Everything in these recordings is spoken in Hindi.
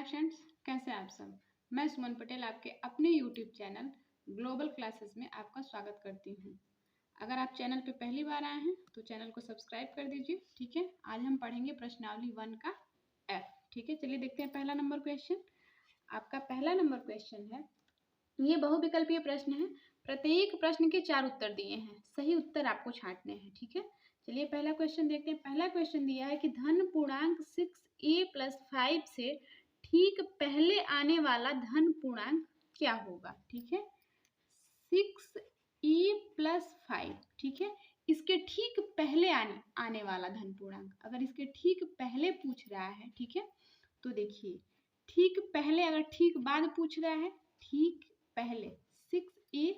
हाय फ्रेंड्स, कैसे हैं आप सब। मैं सुमन पटेल आपके अपने यूट्यूब चैनल ग्लोबल क्लासेस में आपका स्वागत करती हूं। अगर आप चैनल पे पहली बार आए हैं तो चैनल को सब्सक्राइब कर दीजिए। ठीक है, आज हम पढ़ेंगे प्रश्नावली 1 का एफ। ठीक है, चलिए देखते हैं पहला नंबर क्वेश्चन। आपका पहला नंबर क्वेश्चन है, ये बहुविकल्पीय प्रश्न है। प्रत्येक प्रश्न के 4 उत्तर दिए हैं, सही उत्तर आपको छांटने हैं। ठीक है, चलिए पहला क्वेश्चन देखते हैं। पहला क्वेश्चन दिया है कि धन पूर्णांक 6a + 5 से ठीक पहले आने वाला धन पूर्णांक क्या होगा। ठीक है, 6a + 5, ठीक है, इसके ठीक पहले आने वाला धन पूर्णांक, अगर इसके ठीक पहले पूछ रहा है, ठीक है, तो देखिए ठीक पहले, अगर ठीक बाद पूछ रहा है, ठीक पहले 6a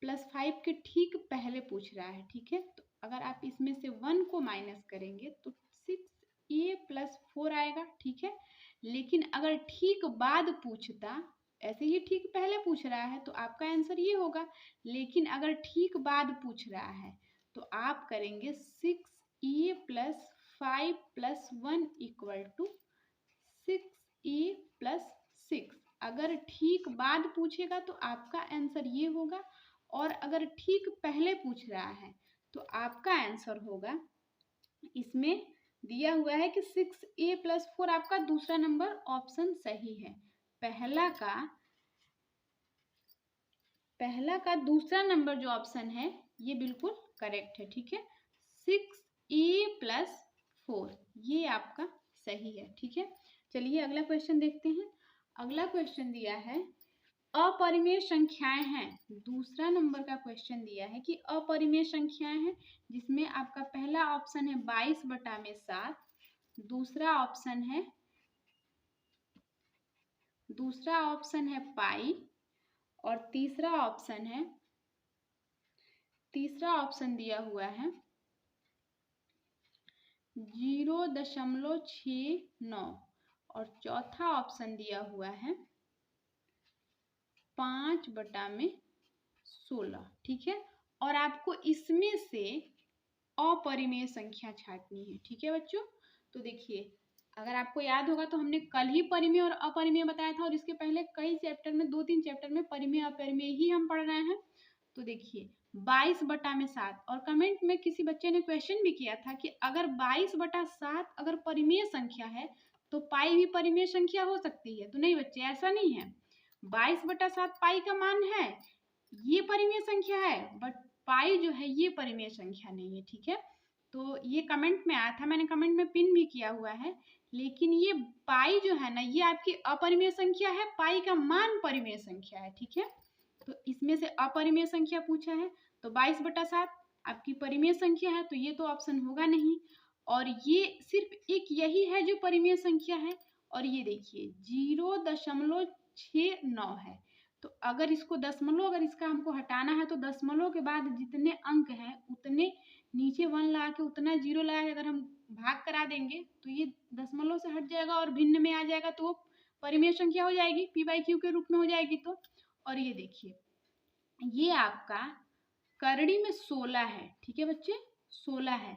+ 5 के ठीक पहले पूछ रहा है। ठीक है, तो अगर आप इसमें से 1 को माइनस करेंगे तो 6a + 4 आएगा। ठीक है, लेकिन अगर ठीक बाद पूछता, ऐसे ही ठीक पहले पूछ रहा है तो आपका आंसर ये होगा, लेकिन अगर ठीक बाद पूछ रहा है तो आप करेंगे 6a + 5 + 1 = 6a + 6। अगर ठीक बाद पूछेगा तो आपका आंसर ये होगा, और अगर ठीक पहले पूछ रहा है तो आपका आंसर होगा, इसमें दिया हुआ है कि 6a + 4, आपका दूसरा नंबर ऑप्शन सही है। पहला का दूसरा नंबर जो ऑप्शन है ये बिल्कुल करेक्ट है। ठीक है, 6a + 4 ये आपका सही है। ठीक है, चलिए अगला क्वेश्चन देखते हैं। अगला क्वेश्चन दिया है अपरिमेय संख्याएं हैं। दूसरा नंबर का क्वेश्चन दिया है कि अपरिमेय संख्याएं हैं, जिसमें आपका पहला ऑप्शन है 22/7, दूसरा ऑप्शन है पाई, और तीसरा ऑप्शन दिया हुआ है 0.69, और चौथा ऑप्शन दिया हुआ है 5/16। ठीक है, और आपको इसमें से अपरिमेय संख्या छांटनी है। ठीक है बच्चों, तो देखिए अगर आपको याद होगा तो हमने कल ही परिमेय और अपरिमेय बताया था, और इसके पहले कई चैप्टर में, 2-3 चैप्टर में परिमेय अपरिमेय ही हम पढ़ रहे हैं। तो देखिए 22/7, और कमेंट में किसी बच्चे ने क्वेश्चन भी किया था कि अगर 22/7 अगर परिमेय संख्या है तो पाई भी परिमेय संख्या हो सकती है। तो नहीं बच्चे, ऐसा नहीं है। 22/7 पाई का मान है, ये परिमेय संख्या है, बट पाई जो है ये परिमेय संख्या नहीं है। ठीक है, तो ये कमेंट में आया था, मैंने कमेंट में पिन भी किया हुआ है, लेकिन ये पाई जो है ना, ये आपकी अपरिमेय संख्या है, पाई का मान परिमेय संख्या है। ठीक है, तो इसमें से अपरिमेय संख्या पूछा है, तो 22/7 आपकी परिमेय संख्या है, तो ये तो ऑप्शन होगा नहीं, और ये सिर्फ एक यही है जो परिमेय संख्या है, और ये देखिए 0.69 है। तो अगर इसको दशमलव, अगर इसका हमको हटाना है तो दशमलव के बाद जितने अंक हैं उतने नीचे 1 लगा के, उतना 0 लगा के अगर हम भाग करा देंगे तो ये दशमलव से हट जाएगा और भिन्न में आ जाएगा, तो वो परिमेय संख्या हो जाएगी, p/q के रूप में हो जाएगी। तो और ये देखिए ये आपका करड़ी में 16 है। ठीक है बच्चे, 16 है,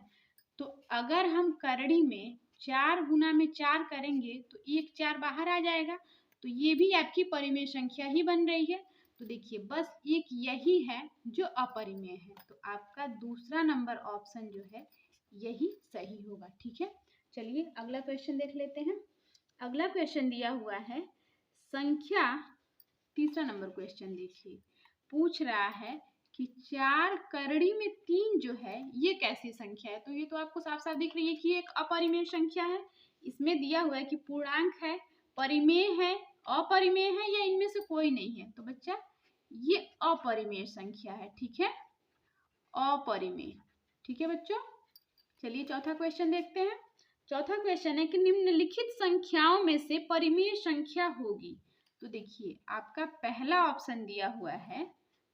तो अगर हम करड़ी में 4 गुना में 4 करेंगे तो 1 4 बाहर आ जाएगा, तो ये भी आपकी परिमेय संख्या ही बन रही है। तो देखिए बस एक यही है जो अपरिमेय है, तो आपका दूसरा नंबर ऑप्शन जो है यही सही होगा। ठीक है, चलिए अगला क्वेश्चन देख लेते हैं। अगला क्वेश्चन दिया हुआ है संख्या, तीसरा नंबर क्वेश्चन देखिए, पूछ रहा है कि 4 करड़ी में 3 जो है ये कैसी संख्या है। तो ये तो आपको साफ साफ दिख रही है कि एक अपरिमेय संख्या है। इसमें दिया हुआ है कि पूर्णांक है, परिमेय है, अपरिमेय है, या इनमें से कोई नहीं है। तो बच्चा ये अपरिमेय संख्या है। ठीक है, अपरिमेय। ठीक है बच्चों, चलिए चौथा क्वेश्चन देखते हैं। चौथा क्वेश्चन है कि निम्नलिखित संख्याओं में से परिमेय संख्या होगी। तो देखिए आपका पहला ऑप्शन दिया हुआ है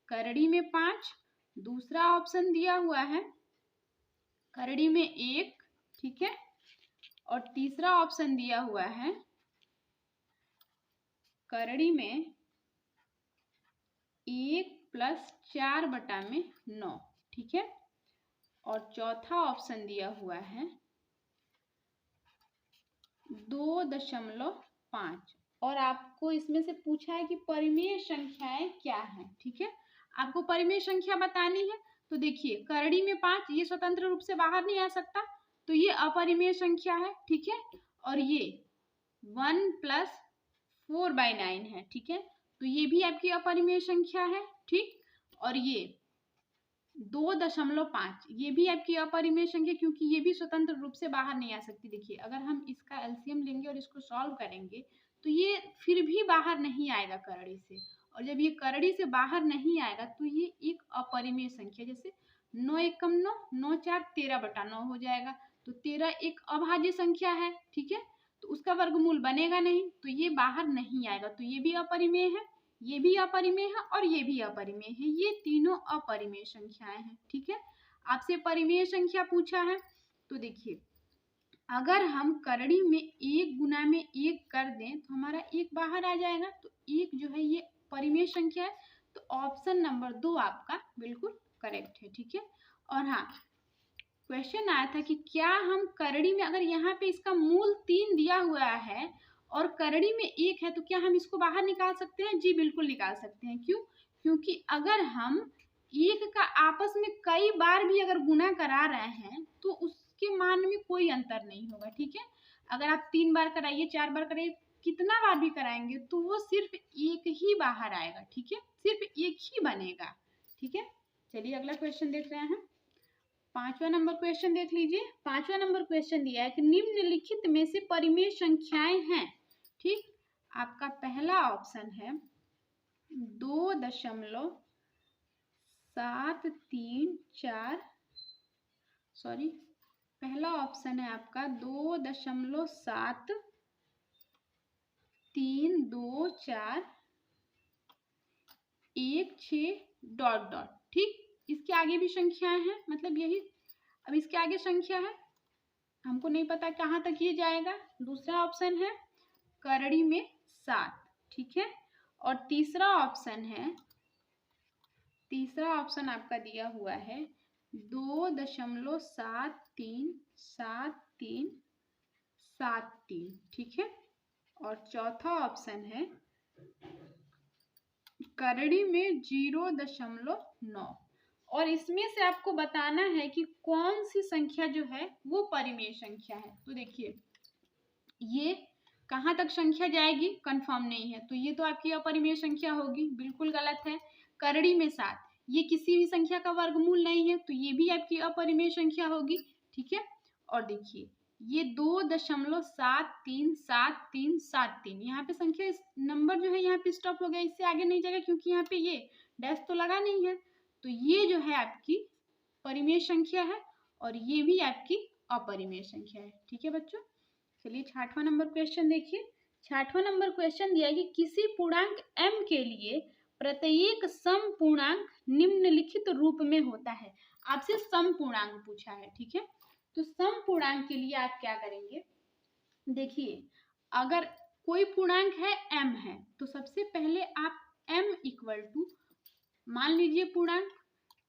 करड़ी में 5, दूसरा ऑप्शन दिया हुआ है करड़ी में 1, ठीक है, और तीसरा ऑप्शन दिया हुआ है करड़ी में 1 + 4/9, ठीक है, और चौथा ऑप्शन दिया हुआ है 2.5 5। और आपको इसमें से पूछा है कि परिमेय संख्याएं क्या हैं, ठीक है। आपको परिमेय संख्या बतानी है। तो देखिए करड़ी में 5, ये स्वतंत्र रूप से बाहर नहीं आ सकता, तो ये अपरिमेय संख्या है, ठीक है। और ये 1 + 4/9 है, ठीक है, तो ये भी आपकी अपरिमेय संख्या है, ठीक। और ये 2.5 ये भी आपकी अपरिमेय संख्या, क्योंकि ये भी स्वतंत्र रूप से बाहर नहीं आ सकती। देखिए अगर हम इसका एलसीएम लेंगे और इसको सॉल्व करेंगे तो ये फिर भी बाहर नहीं आएगा करड़ी से, और जब ये करड़ी से बाहर नहीं आएगा तो ये एक अपरिमेय संख्या, जैसे 9 एकम 9, 9 4 13/9 हो जाएगा। तो 13 एक अभाज्य संख्या है, ठीक है, तो उसका वर्गमूल बनेगा नहीं, तो ये बाहर नहीं आएगा, तो ये भी अपरिमेय है, ये भी अपरिमेय है और ये भी अपरिमेय है, ये तीनों अपरिमेय संख्याएं हैं, ठीक है। आपसे परिमेय संख्या पूछा है, तो देखिए अगर हम करड़ी में 1 गुना में 1 कर दें तो हमारा 1 बाहर आ जाएगा, तो 1 जो है ये परिमेय संख्या है, तो ऑप्शन नंबर 2 आपका बिल्कुल करेक्ट है, ठीक है। और हाँ, क्वेश्चन आया था कि क्या हम करड़ी में, अगर यहाँ पे इसका मूल 3 दिया हुआ है और करड़ी में 1 है, तो क्या हम इसको बाहर निकाल सकते हैं? जी बिल्कुल निकाल सकते हैं। क्यों? क्योंकि अगर हम 1 का आपस में कई बार भी अगर गुना करा रहे हैं तो उसके मान में कोई अंतर नहीं होगा, ठीक है। अगर आप 3 बार कराइए, 4 बार कराइए, कितना बार भी कराएंगे तो वो सिर्फ 1 ही बाहर आएगा, ठीक है, सिर्फ 1 ही बनेगा, ठीक है। चलिए अगला क्वेश्चन देख रहे हैं। 5वां नंबर क्वेश्चन देख लीजिए। 5वां नंबर क्वेश्चन दिया है कि निम्नलिखित में से परिमेय संख्याएं हैं, ठीक। आपका पहला ऑप्शन है 2.734, सॉरी, पहला ऑप्शन है आपका 2.732416 ... ठीक। इसके आगे भी संख्याएं हैं, मतलब यही, अब इसके आगे संख्या है, हमको नहीं पता कहाँ तक ये जाएगा। दूसरा ऑप्शन है करड़ी में 7, ठीक है। और तीसरा ऑप्शन आपका दिया हुआ है 2.737373, ठीक है। और चौथा ऑप्शन है करड़ी में 0.9। और इसमें से आपको बताना है कि कौन सी संख्या जो है वो परिमेय संख्या है। तो देखिए ये कहाँ तक संख्या जाएगी कंफर्म नहीं है, तो ये तो आपकी अपरिमेय संख्या होगी, बिल्कुल गलत है। करड़ी में 7 ये किसी भी संख्या का वर्गमूल नहीं है, तो ये भी आपकी अपरिमेय संख्या होगी, ठीक है। और देखिए ये 2.737373, यहाँ पे संख्या, इस नंबर जो है यहाँ पे स्टॉप हो गया, इससे आगे नहीं जाएगा, क्योंकि यहाँ पे ये डैश तो लगा नहीं है, तो ये जो है आपकी परिमेय संख्या है और ये भी आपकी अपरिमेय संख्या है, ठीक है बच्चों। चलिए 6वां नंबर क्वेश्चन देखिए। 6वां नंबर क्वेश्चन दिया है कि किसी पूर्णांक m के लिए प्रत्येक सम पूर्णांक निम्नलिखित रूप में होता है। आपसे सम पूर्णांक पूछा है, ठीक है। तो सम पूर्णांक के लिए आप क्या करेंगे, देखिए अगर कोई पूर्णांक है m है, तो सबसे पहले आप m इक्वल टू, मान लीजिए पूर्णांक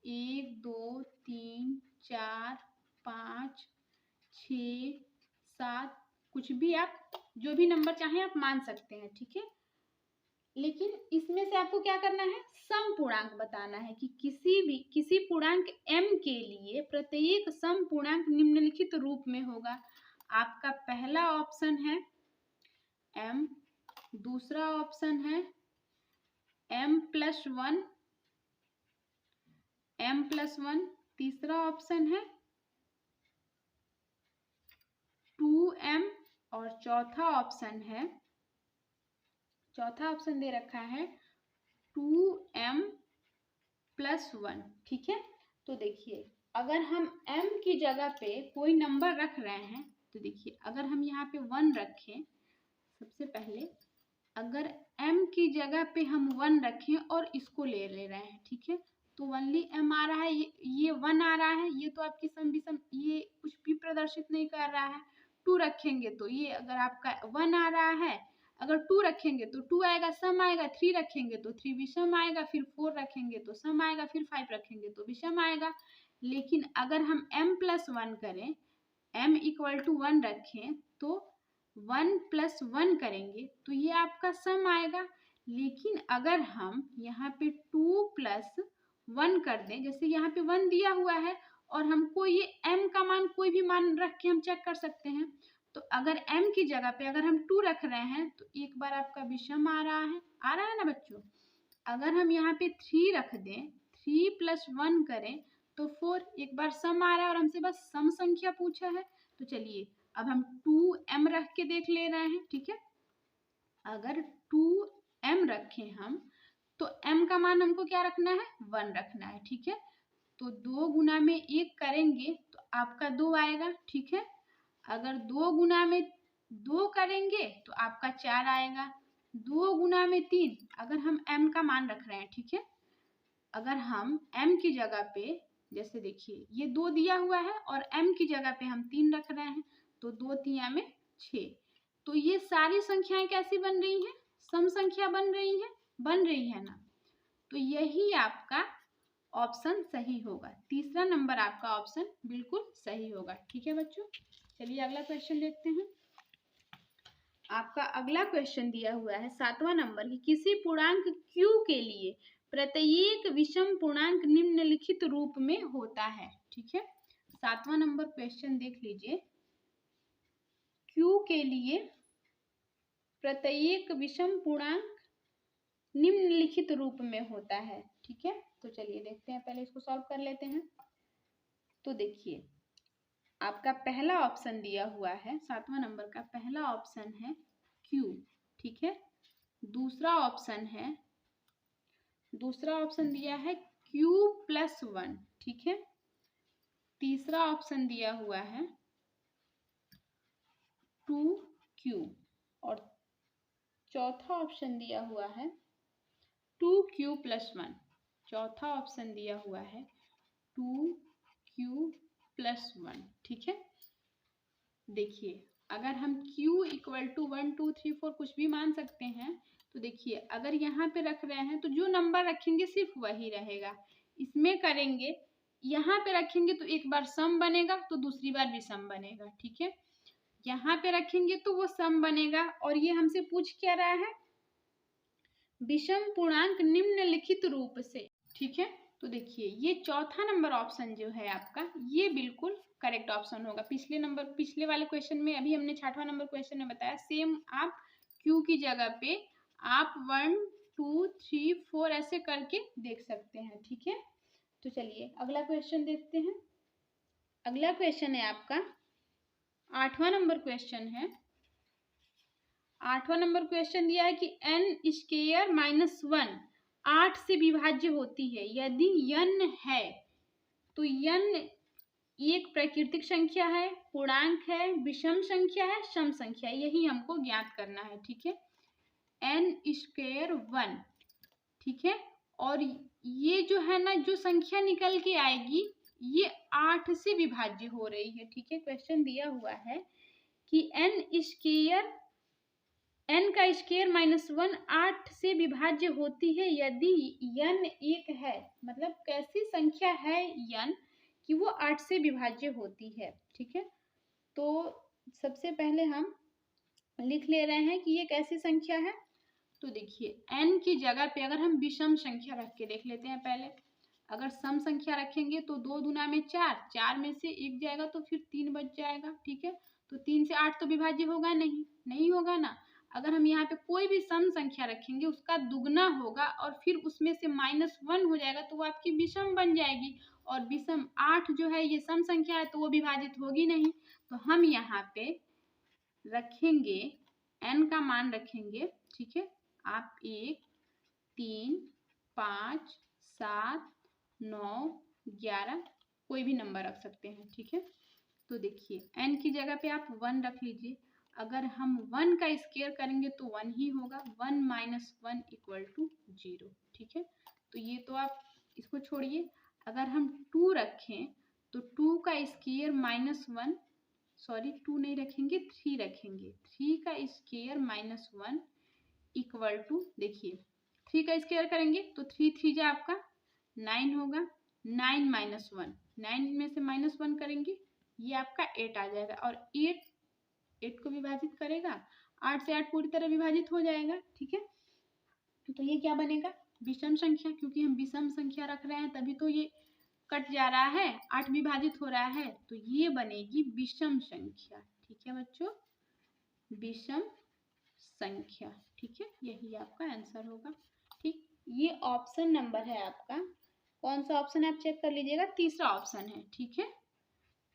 1 2 3 4 5 6 7, कुछ भी आप, जो भी नंबर चाहें आप मान सकते हैं, ठीक है। लेकिन इसमें से आपको क्या करना है, सम पूर्णांक बताना है कि किसी पूर्णांक m के लिए प्रत्येक सम पूर्णांक निम्नलिखित रूप में होगा। आपका पहला ऑप्शन है m, दूसरा ऑप्शन है m+1, m+1, तीसरा ऑप्शन है 2m, और चौथा ऑप्शन दे रखा है 2m+1, ठीक है। तो देखिए अगर हम m की जगह पे कोई नंबर रख रहे हैं, तो देखिए अगर हम यहाँ पे 1 रखें, सबसे पहले अगर m की जगह पे हम 1 रखें और इसको ले रहे हैं, ठीक है, तो ओनली m आ रहा है, ये 1 आ रहा है, ये तो आपकी सम विषम, ये कुछ भी प्रदर्शित नहीं कर रहा है। 2 रखेंगे तो ये अगर आपका 1 आ रहा है, अगर 2 रखेंगे तो 2 आएगा, सम आएगा, 3 रखेंगे तो 3 विषम आएगा, फिर 4 रखेंगे तो सम आएगा, फिर 5 रखेंगे तो विषम आएगा। लेकिन अगर हम m+1 करें, m = 1 रखें, तो 1 + 1 करेंगे तो ये आपका सम आएगा। लेकिन अगर हम यहाँ पे 2 + 1 कर दें, जैसे यहाँ पे 1 दिया हुआ है और हमको ये m का मान कोई भी मान रख के हम चेक कर सकते हैं। तो अगर m की जगह पे अगर हम 2 रख रहे हैं तो एक बार आपका विषम आ रहा है ना बच्चों। अगर हम यहाँ पे 3 रख दें, 3 + 1 करें तो 4, एक बार सम आ रहा है और हमसे बस सम संख्या पूछा है। तो चलिए अब हम 2m रख के देख ले रहे हैं, ठीक है। अगर 2m रखें हम तो m का मान हमको क्या रखना है, 1 रखना है, ठीक है। तो 2 गुना में 1 करेंगे तो आपका 2 आएगा, ठीक है। अगर 2 गुना में 2 करेंगे तो आपका 4 आएगा। 2 गुना में 3, अगर हम m का मान रख रहे हैं, ठीक है। अगर हम m की जगह पे, जैसे देखिए ये 2 दिया हुआ है और m की जगह पे हम 3 रख रहे हैं तो 2 3 में 6। तो ये सारी संख्याएं कैसी बन रही हैं, सम संख्या बन रही है ना। तो यही आपका ऑप्शन सही होगा। तीसरा नंबर आपका ऑप्शन बिल्कुल सही होगा, ठीक है बच्चों। चलिए अगला क्वेश्चन देखते हैं। आपका अगला क्वेश्चन दिया हुआ है 7वां नंबर की, किसी पूर्णांक q के लिए प्रत्येक विषम पूर्णांक निम्नलिखित रूप में होता है, ठीक है। 7वां नंबर क्वेश्चन देख लीजिए। q के लिए प्रत्येक विषम पूर्णांक निम्नलिखित रूप में होता है, ठीक है। तो चलिए देखते हैं, पहले इसको सॉल्व कर लेते हैं। तो देखिए आपका पहला ऑप्शन दिया हुआ है, 7वां नंबर का पहला ऑप्शन है q, ठीक है। दूसरा ऑप्शन दिया है q + 1, ठीक है। तीसरा ऑप्शन दिया हुआ है 2q और चौथा ऑप्शन दिया हुआ है 2q + 1। चौथा ऑप्शन दिया हुआ है 2q + 1, ठीक है। देखिए अगर हम q = 1 2 3 4 कुछ भी मान सकते हैं, तो देखिए अगर यहाँ पे रख रहे हैं तो जो नंबर रखेंगे सिर्फ वही रहेगा। इसमें करेंगे, यहाँ पे रखेंगे तो एक बार सम बनेगा तो दूसरी बार भी सम बनेगा, ठीक है। यहाँ पे रखेंगे तो वो सम बनेगा। और ये हमसे पूछ क्या रहा है, विषम पूर्णांक निम्नलिखित रूप से, ठीक है। तो देखिए ये चौथा नंबर ऑप्शन जो है आपका, ये बिल्कुल करेक्ट ऑप्शन होगा। पिछले वाले क्वेश्चन में, अभी हमने 6वां नंबर क्वेश्चन में बताया, सेम आप q की जगह पे आप 1 2 3 4 ऐसे करके देख सकते हैं, ठीक है। तो चलिए अगला क्वेश्चन देखते हैं। अगला क्वेश्चन है आपका 8वां नंबर क्वेश्चन है। 8वां नंबर क्वेश्चन दिया है कि n² - 1 8 से विभाज्य होती है यदि n है। तो n एक प्राकृतिक संख्या है, पूर्णांक है, विषम संख्या है, सम संख्या है, यही हमको ज्ञात करना है, ठीक है। n² 1, ठीक है। और ये जो है ना, जो संख्या निकल के आएगी ये 8 से विभाज्य हो रही है, ठीक है। क्वेश्चन दिया हुआ है कि n का स्क्वायर -1 8 से विभाज्य होती है यदि n 1 है। मतलब कैसी संख्या है n कि वो 8 से विभाज्य होती है, ठीक है। तो सबसे पहले हम लिख ले रहे हैं कि ये कैसी संख्या है। तो देखिए n की जगह पे अगर हम विषम संख्या रख के देख लेते हैं पहले। अगर सम संख्या रखेंगे तो 2 दूना में 4, 4 में से 1 जाएगा तो फिर 3 बच जाएगा, ठीक है। तो 3 से 8 तो विभाज्य होगा नहीं होगा ना। अगर हम यहाँ पे कोई भी सम संख्या रखेंगे उसका दुगना होगा और फिर उसमें से -1 हो जाएगा तो वो आपकी विषम बन जाएगी। और विषम 8 जो है ये सम संख्या है तो वो विभाजित होगी नहीं। तो हम यहाँ पे रखेंगे n का मान रखेंगे, ठीक है। आप 1 3 5 7 9 11 कोई भी नंबर रख सकते हैं, ठीक है। तो देखिए n की जगह पे आप 1 रख लीजिए। अगर हम 1 का स्क्वायर करेंगे तो 1 ही होगा। 1 - 1 = 0, ठीक है। तो ये तो आप इसको छोड़िए। अगर हम 2 रखें तो 2 का स्क्वायर -1, सॉरी 2 नहीं रखेंगे, 3 रखेंगे। 3 का स्क्वायर -1 = देखिए 3 का स्क्वायर करेंगे तो 3 3 जा आपका 9 होगा। 9 - 1, 9 में से -1 करेंगे ये आपका 8 आ जाएगा। और 8 8 को विभाजित करेगा, 8 से 8 पूरी तरह विभाजित हो जाएगा, ठीक है। तो ये क्या बनेगा, विषम संख्या, क्योंकि हम विषम संख्या रख रहे हैं तभी तो ये कट जा रहा है, 8 विभाजित हो रहा है, तो ये बनेगी विषम संख्या, ठीक है बच्चों, विषम संख्या, ठीक है। यही आपका आंसर होगा, ठीक। ये ऑप्शन नंबर है आपका, कौन सा ऑप्शन है आप चेक कर लीजिएगा, तीसरा ऑप्शन है, ठीक है।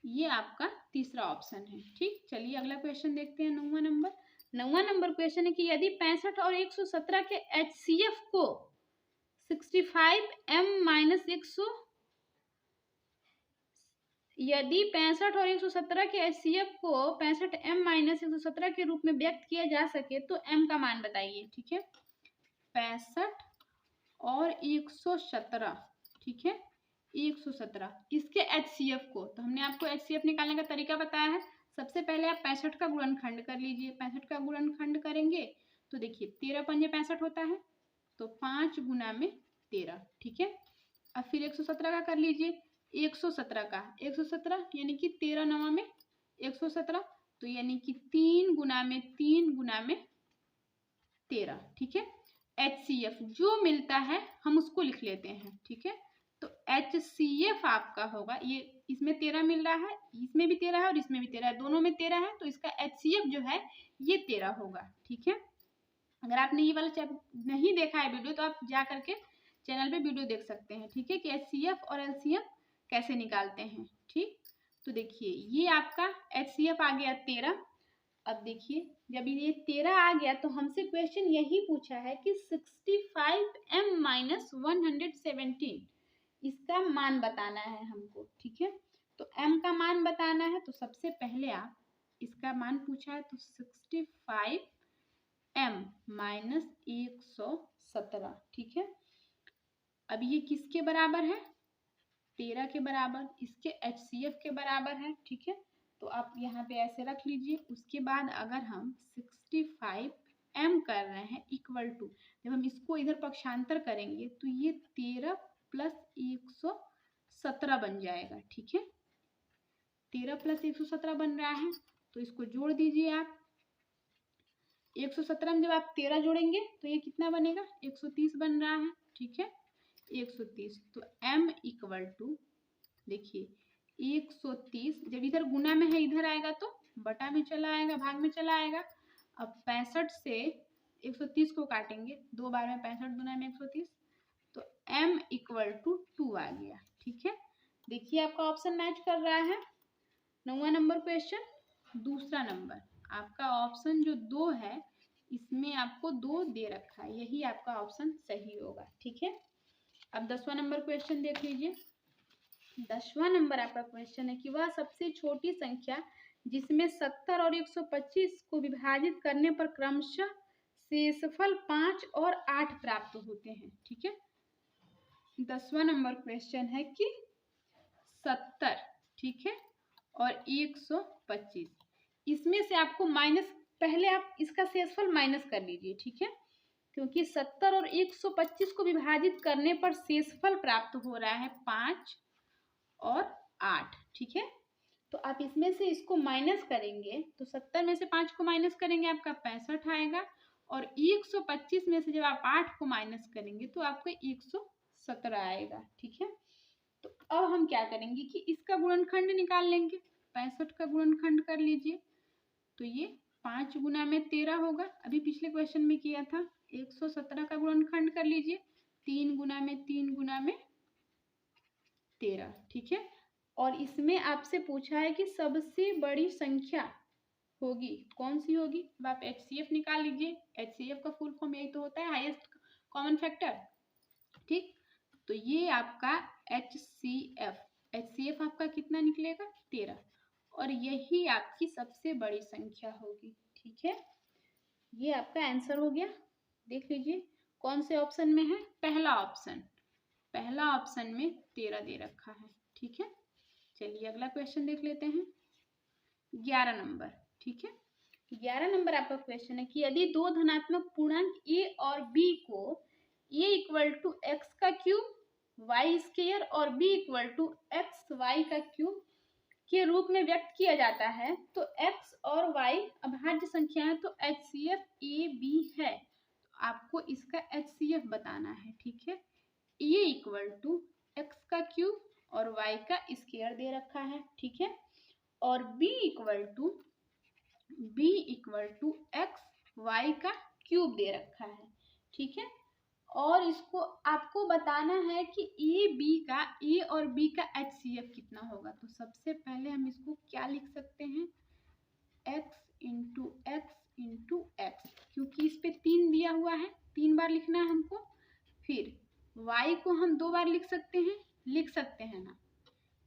ये आपका तीसरा ऑप्शन है, ठीक। चलिए अगला क्वेश्चन देखते हैं, 9वां नंबर। 9वां नंबर क्वेश्चन है कि यदि 65 और 117 के HCF को 65m माइनस 100, यदि 65 और 117 के HCF को 65m माइनस 117 के रूप में व्यक्त किया जा सके तो m का मान बताइए, ठीक है। 65 और 117, ठीक है, 117 इसके HCF को, तो हमने आपको HCF निकालने का तरीका बताया है। सबसे पहले आप 65 का गुणनखंड कर लीजिए, 65 का गुणनखंड करेंगे तो देखिए 13 पंजे 65 होता है, तो 5 गुना में 13, ठीक है। अब फिर 117 का कर लीजिए, 117 का 117 यानी कि 13 नवा में 117, तो यानी कि 3 गुना में 3 गुना में 13, ठीक है। HCF जो मिलता है हम उसको लिख लेते हैं, ठीक है। तो HCF आपका होगा, ये इसमें 13 मिल रहा है, इसमें भी 13 है और इसमें भी 13 है, दोनों में 13 है, तो इसका HCF जो है ये 13 होगा, ठीक है। अगर आपने ये वाला नहीं देखा है वीडियो तो आप जा करके चैनल पे वीडियो देख सकते हैं, ठीक है, कि HCF और LCM कैसे निकालते हैं, ठीक। तो देखिए ये आपका HCF आ गया 13। अब देखिए जब ये 13 आ गया तो हमसे क्वेश्चन यही पूछा है कि 65m माइनस 117 इसका मान बताना है हमको, ठीक है। तो m का मान बताना है, तो सबसे पहले आप इसका मान पूछा है तो 65m माइनस 117, ठीक है। अब ये किसके बराबर है, 13 के बराबर, इसके HCF के बराबर है, ठीक है। तो आप यहाँ पे ऐसे रख लीजिए। उसके बाद अगर हम 65m कर रहे हैं इक्वल टू, जब हम इसको इधर पक्षांतर करेंगे तो ये 13 प्लस 117 बन जाएगा, ठीक है। 13 प्लस 117 बन रहा है, तो इसको जोड़ दीजिए आप। 117 में जब आप 13 जोड़ेंगे तो ये कितना बनेगा, 130 बन रहा है, ठीक है, 130। तो m इक्वल टू देखिए 130, जब इधर गुना में है इधर आएगा तो बटा में चला आएगा, भाग में चला आएगा। अब 65 से 130 को काटेंगे, 2 बार में 65 गुना में 130, तो m इक्वल टू 2 आ गया, ठीक है। देखिए आपका ऑप्शन मैच कर रहा है। 9वां नंबर क्वेश्चन। दूसरा नंबर आपका ऑप्शन जो 2 है इसमें आपको 2 दे रखा है, यही आपका ऑप्शन सही होगा, ठीक है। अब 10वां नंबर क्वेश्चन देख लीजिए। 10वां नंबर आपका क्वेश्चन है कि वह सबसे छोटी संख्या जिसमें 70 और 125 को विभाजित करने पर क्रमशः शेषफल 5 और 8 प्राप्त होते हैं, ठीक है। 10वां नंबर क्वेश्चन है कि 70, ठीक है, और 125, इसमें से आपको माइनस, पहले आप इसका शेषफल माइनस कर लीजिए, ठीक है, क्योंकि 70 और 125 को विभाजित करने पर शेषफल प्राप्त हो रहा है 5 और 8, ठीक है। तो आप इसमें से इसको माइनस करेंगे तो 70 में से 5 को माइनस करेंगे आपका 65 आएगा, और 125 में से जब आप 8 को माइनस करेंगे तो आपको 117 आएगा, ठीक है। तो अब हम क्या करेंगे कि इसका गुणनखंड निकाल लेंगे, 65 का गुणनखंड कर लीजिए, तो ये 5 गुना में 13 होगा, अभी पिछले क्वेश्चन में किया था। 117 का गुणनखंड कर लीजिए, 3 गुना में 3 गुना में 13, ठीक है। और इसमें आपसे पूछा है कि सबसे बड़ी संख्या होगी कौन सी होगी। अब आप HCF निकाल लीजिए, HCF का फुल फॉर्म यही तो होता है, हाईएस्ट कॉमन फैक्टर, ठीक। तो ये आपका HCF आपका कितना निकलेगा, 13, और यही आपकी सबसे बड़ी संख्या होगी, ठीक है। ये आपका आंसर हो गया। देख लीजिए कौन से ऑप्शन में है, पहला ऑप्शन में 13 दे रखा है, ठीक है। चलिए अगला क्वेश्चन देख लेते हैं, 11 नंबर, ठीक है। 11 नंबर आपका क्वेश्चन है कि यदि दो धनात्मक पूर्णांक a और b को a इक्वल टू x का क्यूब y स्क्वायर और b equal to x y का क्यूब के रूप में व्यक्त किया जाता है तो x और y अभाज्य संख्या है तो HCF AB है। तो आपको इसका HCF बताना है, ठीक है। A इक्वल टू x का क्यूब और y का स्क्वायर दे रखा है, ठीक है। और B equal to x y का क्यूब दे रखा है, ठीक है। और इसको आपको बताना है कि A और B का HCF कितना होगा। तो सबसे पहले हम इसको क्या लिख सकते हैं, x इंटू x, क्योंकि इस पे 3 दिया हुआ है, 3 बार लिखना है हमको। फिर y को हम 2 बार लिख सकते हैं ना।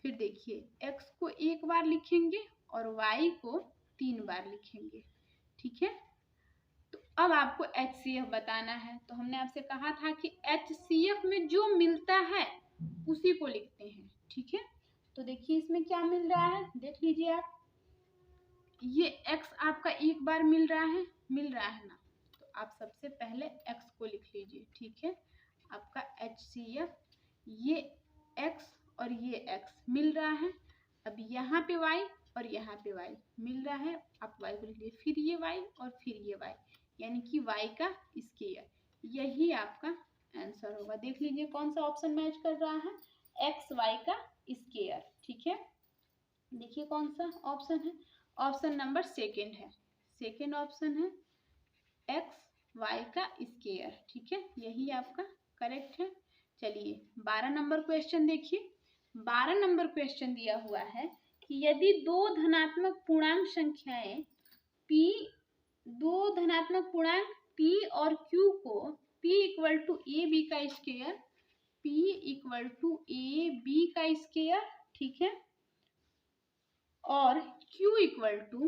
फिर देखिए x को 1 बार लिखेंगे और y को 3 बार लिखेंगे, ठीक है। तो अब आपको HCF बताना है। तो हमने आपसे कहा था कि HCF में जो मिलता है उसी को लिखते हैं, ठीक है। तो देखिए इसमें क्या मिल रहा है, देख लीजिए आप। ये x आपका 1 बार मिल रहा है ना। तो आप सबसे पहले x को लिख लीजिए, ठीक है। आपका HCF ये x और ये x मिल रहा है। अब यहाँ पे y और यहाँ पे y मिल रहा है, आप y को लिख लीजिए। फिर ये y और फिर ये y, यानी कि y का स्क्वायर। यही आपका आंसर होगा। देख लीजिए कौन सा ऑप्शन मैच कर रहा है, x y का स्क्वायर, ठीक है। देखिए कौन सा ऑप्शन है, ऑप्शन नंबर सेकंड है। सेकंड ऑप्शन है x y का स्क्वायर, ठीक है। यही आपका करेक्ट है। चलिए 12 नंबर क्वेश्चन देखिए। 12 नंबर क्वेश्चन दिया हुआ है कि यदि दो धनात्मक पूर्णांक संख्याएं p और q को p equal to A B का स्क्वायर, ठीक है, और q equal to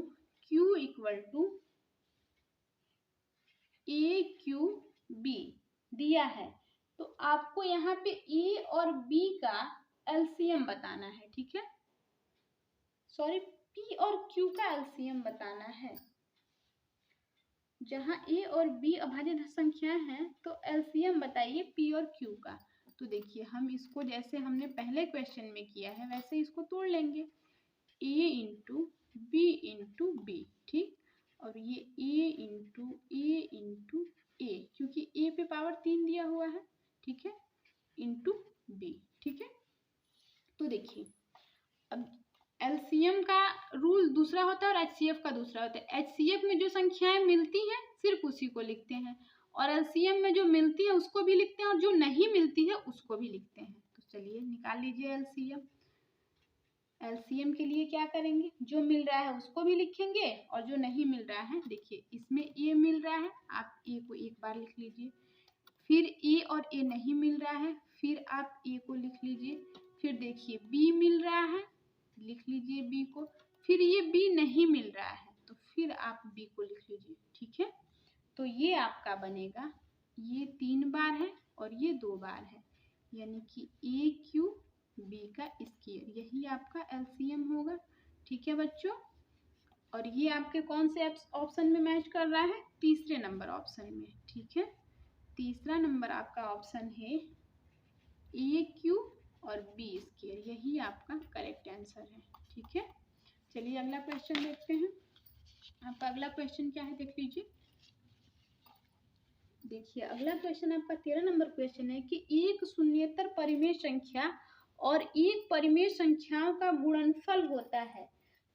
A Q B दिया है, तो आपको यहाँ पे a और b का एलसीएम बताना है, ठीक है। सॉरी, p और q का एलसीएम बताना है। जहाँ a और b अभाज्य संख्याएं हैं तो एलसीएम बताइए p और q का। तो देखिए हम इसको जैसे हमने पहले क्वेश्चन में किया है वैसे इसको तोड़ लेंगे, a इंटू बी, ठीक। और ये a इंटू a, क्योंकि a पे पावर 3 दिया हुआ है, ठीक है, इंटू b, ठीक है। तो देखिए अब एलसीएम का रूल दूसरा होता है और एचसीएफ का दूसरा होता है। एचसीएफ में जो संख्याएं मिलती हैं सिर्फ उसी को लिखते हैं, और एलसीएम में जो मिलती है उसको भी लिखते हैं और जो नहीं मिलती है उसको भी लिखते हैं। तो चलिए निकाल लीजिए एलसीएम। एलसीएम के लिए क्या करेंगे, जो मिल रहा है उसको भी लिखेंगे और जो नहीं मिल रहा है, देखिए इसमें ए मिल रहा है, आप ए को 1 बार लिख लीजिए। फिर ए और ए नहीं मिल रहा है, फिर आप ए को लिख लीजिए। फिर देखिए बी मिल रहा है, लिख लीजिए बी को। फिर ये बी नहीं मिल रहा है तो फिर आप बी को लिख लीजिए, ठीक है। तो ये आपका बनेगा, ये 3 बार है और ये 2 बार है, यानी कि ए क्यू बी का स्क्वायर, यही आपका एलसीएम होगा, ठीक है बच्चों। और ये आपके कौन से ऑप्शन में मैच कर रहा है, तीसरे नंबर ऑप्शन में, ठीक है। तीसरा नंबर आपका ऑप्शन है ए क्यू और बी स्क्वायर, यही आपका करेक्ट आंसर है, ठीक है। चलिए अगला क्वेश्चन देखते हैं। आपका अगला क्वेश्चन क्या है, देख लीजिए। देखिए अगला क्वेश्चन आपका 13 नंबर क्वेश्चन है कि एक शून्येतर परिमेय संख्या और एक परिमेय संख्याओं का गुणनफल होता है।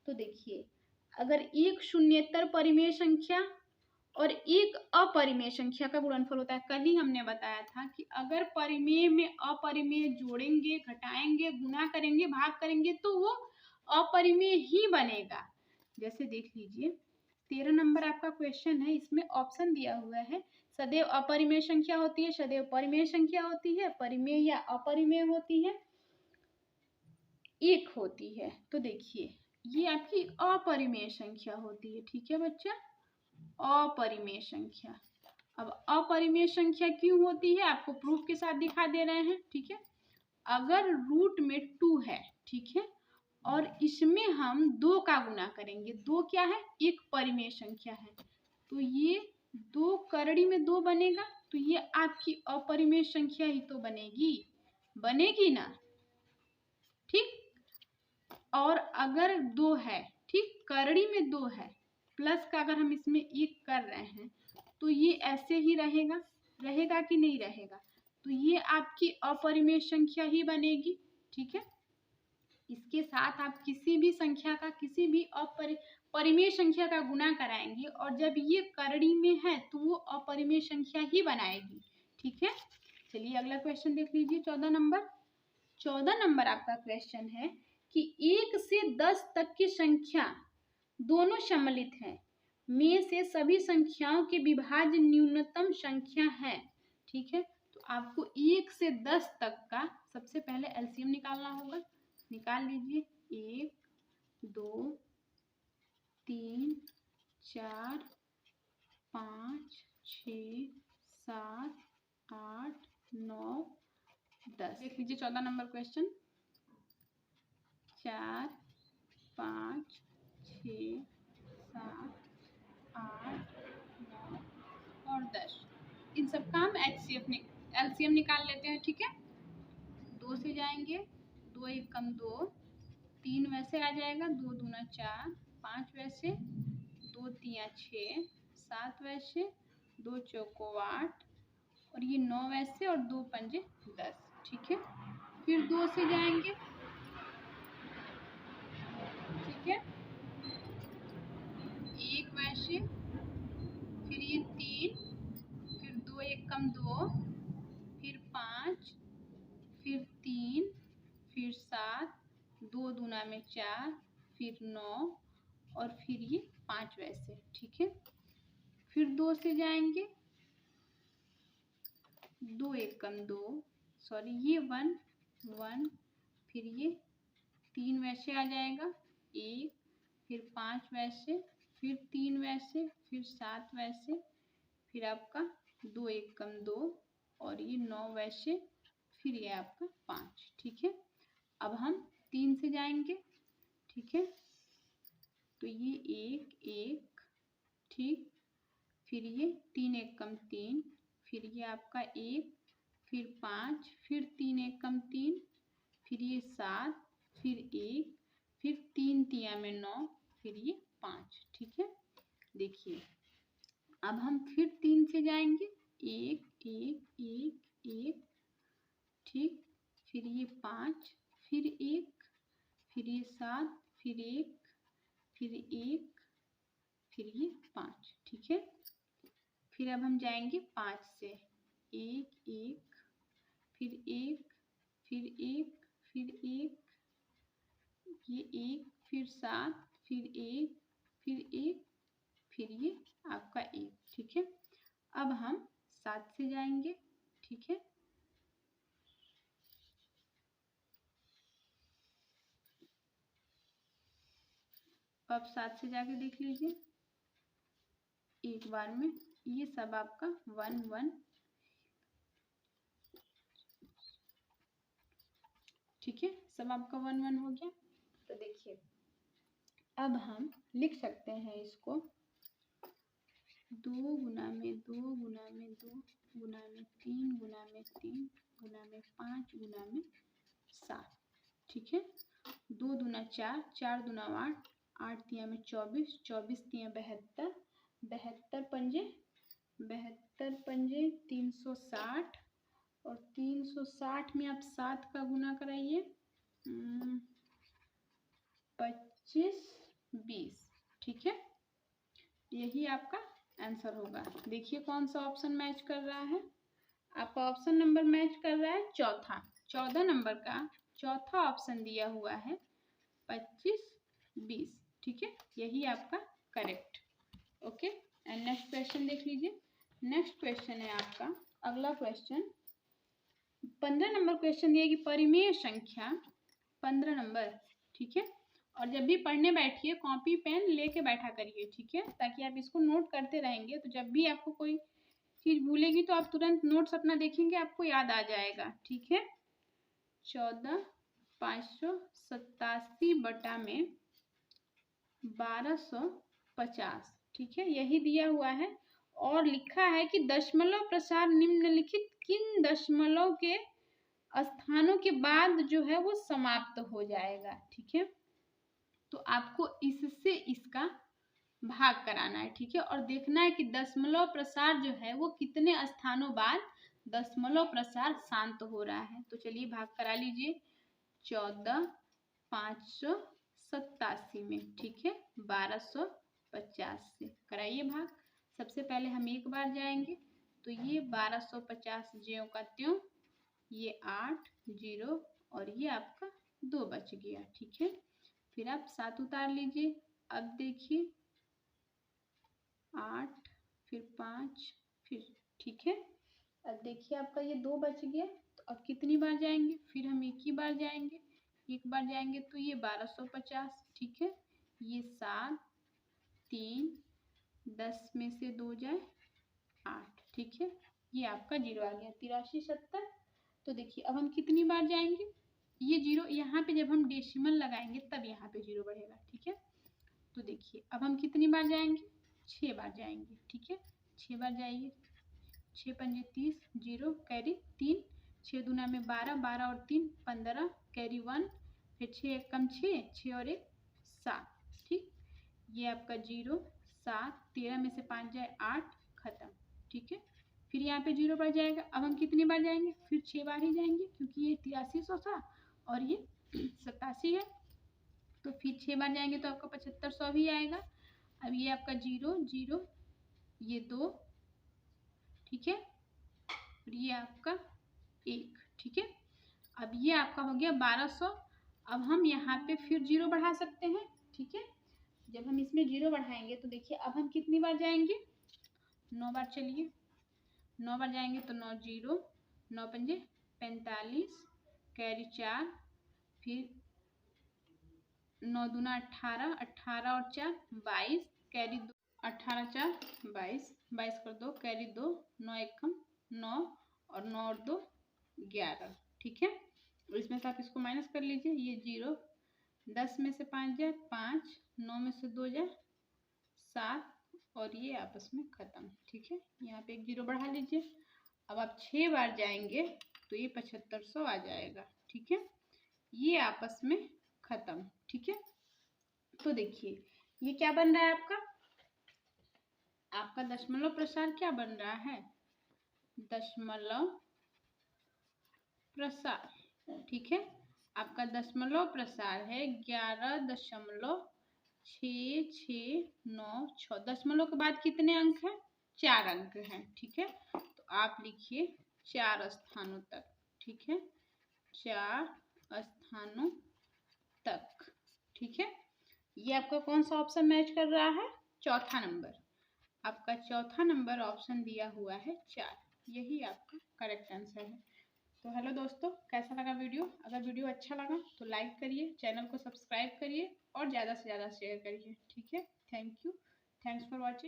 तो देखिए अगर एक शून्येतर परिमेय संख्या और एक अपरिमेय संख्या का गुणनफल होता है, कल ही हमने बताया था कि अगर परिमेय में अपरिमेय जोड़ेंगे, घटाएंगे, गुना करेंगे, भाग करेंगे तो वो अपरिमेय ही बनेगा। जैसे देख लीजिए 13 नंबर आपका क्वेश्चन है, इसमें ऑप्शन दिया हुआ है सदैव अपरिमेय संख्या होती है, सदैव परिमेय संख्या होती है, परिमेय या अपरिमेय होती है, एक होती है। तो देखिए ये आपकी अपरिमेय संख्या होती है, ठीक है बच्चा, अपरिमेय संख्या। अब अपरिमेय संख्या क्यों होती है आपको प्रूफ के साथ दिखा दे रहे हैं, ठीक है। अगर रूट में 2 है, ठीक है, और इसमें हम 2 का गुना करेंगे, 2 क्या है, एक परिमेय संख्या है, तो ये 2 करड़ी में 2 बनेगा, तो ये आपकी अपरिमेय संख्या ही तो बनेगी ना, ठीक। और अगर 2 है, ठीक, करड़ी में 2 है, प्लस का अगर हम इसमें 1 कर रहे हैं तो ये ऐसे ही रहेगा, रहेगा कि नहीं रहेगा? तो ये आपकी अपरिमेय संख्या ही बनेगी, ठीक है। इसके साथ आप किसी भी संख्या का, किसी भी परिमेय संख्या का गुणा कराएंगे और जब ये करड़ी में है तो वो अपरिमेय संख्या ही बनाएगी, ठीक है। चलिए अगला क्वेश्चन देख लीजिए, 14 नंबर। 14 नंबर आपका क्वेश्चन है कि 1 से 10 तक की संख्या दोनों सम्मिलित है में से सभी संख्याओं के विभाज्य न्यूनतम संख्या है, ठीक है। तो आपको 1 से 10 तक का सबसे पहले एलसीएम निकालना होगा। निकाल लीजिए, 1 2 3 4 5 6 7 8 9 10। देख लीजिए 14 नंबर क्वेश्चन। 4 5 6 7 8 9 और 10, इन सब का हम एलसीएम निकाल लेते हैं, ठीक है। 2 से जाएंगे, 2 1 कम 2, 3 वैसे आ जाएगा, 2 दूना 4, 5 वैसे, 2 3 6, 7 वैसे, 2 चौको 8 और ये 9 वैसे और 2 पंजे 10, ठीक है। फिर 2 से जाएंगे, ठीक है, 1 वैसे, फिर ये 3, फिर 2 1 कम 2, फिर 5, फिर 3, फिर 7, 2 दूना में 4, फिर 9 और फिर ये 5 वैसे, ठीक है। फिर 2 से जाएंगे, 2 1 कम 2, सॉरी ये 1 1, फिर ये 3 वैसे आ जाएगा, 1, फिर 5 वैसे, फिर 3 वैसे, फिर 7 वैसे, फिर आपका 2 1 कम 2 और ये 9 वैसे, फिर ये आपका 5, ठीक है। अब हम 3 से जाएंगे, ठीक है, तो ये 1 1, ठीक, फिर ये 3 1 कम 3, फिर ये आपका 1, फिर 5, फिर 3 1 कम 3, फिर ये 7, फिर 1, फिर 3 3 में 9, फिर ये 5, ठीक है। देखिए अब हम फिर 3 से जाएंगे, 1 1 1 1, ठीक, फिर ये 5, फिर 1, फिर ये 7, फिर 1, फिर 1, फिर ये 5, ठीक है। फिर अब हम जाएंगे 5 से, 1 1, फिर 1, फिर 1, फिर 1, ये 1, फिर 7, फिर 1, फिर 1, फिर ये आपका 1, ठीक है। अब हम 7 से जाएंगे, ठीक है, अब 7 से जाके देख लीजिए एक बार में, ये सब आपका 1 1, ठीक है, सब आपका 1 1 हो गया। तो देखिए अब हम लिख सकते हैं इसको 2 गुना में 2 गुना में 2 गुना में 3 गुना में 3 गुना में 5 गुना में 7, ठीक है। 2 दूना 4, 4 दूना 8, 8 तिया में 24, 24 तिया 72, 72 पंजे 360 और 360 में आप 7 का गुना कराइए, 25 20, ठीक है। यही आपका आंसर होगा। देखिए कौन सा ऑप्शन मैच कर रहा है, आपका ऑप्शन नंबर मैच कर रहा है चौथा, 14 नंबर का चौथा ऑप्शन दिया हुआ है 25 20, ठीक है, यही आपका correct. Okay, and next question देख लीजिए। नेक्स्ट क्वेश्चन है आपका अगला क्वेश्चन 15 नंबर क्वेश्चन दिया कि परिमेय संख्या 15 नंबर, ठीक है। और जब भी पढ़ने बैठिए कॉपी पेन लेके बैठा करिए, ठीक है, ताकि आप इसको नोट करते रहेंगे तो जब भी आपको कोई चीज भूलेगी तो आप तुरंत नोट्स अपना देखेंगे, आपको याद आ जाएगा, ठीक है। 14,587 बटा में 1250, ठीक है, यही दिया हुआ है और लिखा है कि दशमलव प्रसार निम्नलिखित किन दशमलव के स्थानों के बाद जो है वो समाप्त हो जाएगा, ठीक है। तो आपको इससे इसका भाग कराना है, ठीक है। और देखना है कि दशमलव प्रसार जो है वो कितने स्थानों बाद दशमलव प्रसार शांत हो रहा है। तो चलिए भाग करा लीजिए 14,587 में, ठीक है, 1250 से कराइए भाग। सबसे पहले हम एक बार जाएंगे तो ये 1250 ज्यों का त्यों, ये 8 0 और ये आपका 2 बच गया, ठीक है। फिर आप 7 उतार लीजिए। अब देखिए 8 फिर 5 फिर, ठीक है। अब देखिए आपका ये 2 बच गया। तो अब कितनी बार जाएंगे, फिर हम एक ही बार जाएंगे। एक बार जाएंगे तो ये 1250, ठीक है। ये 7 3 10 में से 2 जाए 8, ठीक है। ये आपका 0 आ गया 83 70। तो देखिए अब हम कितनी बार जाएंगे, ये 0 यहाँ पे जब हम डेसिमल लगाएंगे तब यहाँ पे 0 बढ़ेगा, ठीक है। तो देखिए अब हम कितनी बार जाएंगे, 6 बार जाएंगे, ठीक है। 6 बार जाइए, 6 पंजे 30 0 कैरी 3, 6 दूना में 12 12 और 3 15 कैरी 1, फिर 6 एक कम 6 6 और 1 7, ठीक। ये आपका 0 7 13 में से 5 जाए 8, खत्म, ठीक है। फिर यहाँ पे 0 बढ़ जाएगा। अब हम कितनी बार जाएंगे, फिर 6 बार ही जाएंगे क्योंकि ये 8300 था और ये 87 है। तो फिर 6 बार जाएंगे तो आपका 7500 भी आएगा। अब ये आपका 0 0 ये 2, ठीक है, और ये आपका 1, ठीक है। अब ये आपका हो गया 1200। अब हम यहाँ पे फिर 0 बढ़ा सकते हैं, ठीक है। जब हम इसमें 0 बढ़ाएंगे तो देखिए अब हम कितनी बार जाएंगे, 9 बार। चलिए 9 बार जाएंगे तो 9 0 9 पंजे 45 कैरी 4, फिर 9 दूना 18 18 और 4 22 कैरी 2 18 4 22 22 कर 2 कैरी 2 9 एक कम 9 और 9 और 2 11, ठीक है। और इसमें से आप इसको माइनस कर लीजिए। ये 0 10 में से 5 जाए 5, 9 में से 2 जाए 7 और ये आपस में खत्म, ठीक है। यहाँ पे एक 0 बढ़ा लीजिए। अब आप 6 बार जाएंगे तो ये 7500 आ जाएगा, ठीक है। ये आपस में खत्म, ठीक है। तो देखिए ये क्या बन रहा है आपका दशमलव प्रसार क्या बन रहा है, दशमलव प्रसार, ठीक है। आपका दशमलव प्रसार है 11.6696। दशमलव के बाद कितने अंक हैं, 4 अंक हैं, ठीक है। तो आप लिखिए 4 स्थानों तक, ठीक है, 4 स्थानों तक, ठीक है। ये आपका कौन सा ऑप्शन मैच कर रहा है, चौथा नंबर। आपका चौथा नंबर ऑप्शन दिया हुआ है 4, यही आपका करेक्ट आंसर है। तो हेलो दोस्तों, कैसा लगा वीडियो। अगर वीडियो अच्छा लगा तो लाइक करिए, चैनल को सब्सक्राइब करिए और ज़्यादा से ज़्यादा शेयर करिए, ठीक है। Thank you, thanks for watching.